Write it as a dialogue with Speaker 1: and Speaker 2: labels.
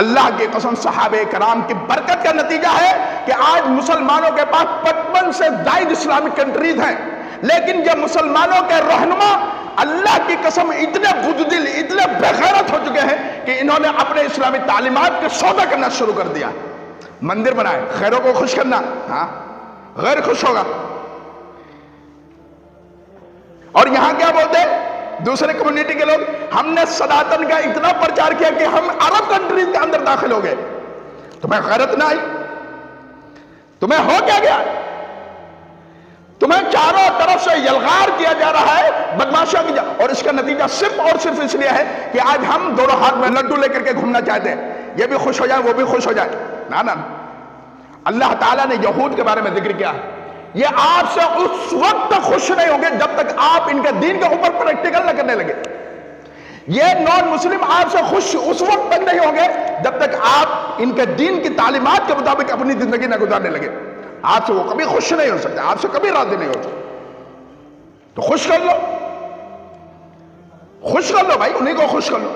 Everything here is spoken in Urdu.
Speaker 1: اللہ کی قسم صحابہ کرام کی برکت کا نتیجہ ہے کہ آج مسلمانوں کے پاس 55 سے زائد اسلامک کنٹریز ہیں، لیکن یہ مسلمانوں کے رہنما اللہ کی قسم اتنے بزدل، اتنے بغیرت ہو چکے ہیں کہ انہوں نے اپنے اسلامی تعلیمات کے سودا کرنا شروع کر دیا۔ مندر بنائے، غیروں کو خوش کرنا، ہاں غیر خوش ہوگا۔ اور یہاں کیا بولتے ہیں دوسرے کمیونٹی کے لوگ؟ ہم نے سناتن کا اتنا پرچار کیا کہ ہم عرب کنٹریز کے اندر داخل ہو گئے۔ تمہیں غیرت نہ آئی؟ تمہیں ہو کیا گیا؟ تمہیں چاروں طرف سے یلغار کیا جا رہا ہے بدماشوں کی اور اس کا نتیجہ صرف اور صرف اس لیے ہے کہ آج ہم دونوں ہاتھ میں لڈو لے کر کے گھومنا چاہتے ہیں، یہ بھی خوش ہو جائے وہ بھی خوش ہو جائے۔ نا اللہ تعالیٰ نے یہود کے بارے میں ذکر کیا، یہ آپ سے اس وقت تک خوش نہیں ہوں گے جب تک آپ ان کے دین کے اوپر پریکٹیکل نہ کرنے لگے۔ یہ نان مسلم آپ سے خوش اس وقت تک نہیں ہوں گے جب تک آپ ان کے دین کی تعلیمات کے مطابق اپنی زندگی نہ گزارنے لگے۔ آپ سے وہ کبھی خوش نہیں ہو سکتے، آپ سے کبھی راضی نہیں ہو سکتے۔ تو خوش کر لو، خوش کر لو بھائی، انہیں کو خوش کر لو۔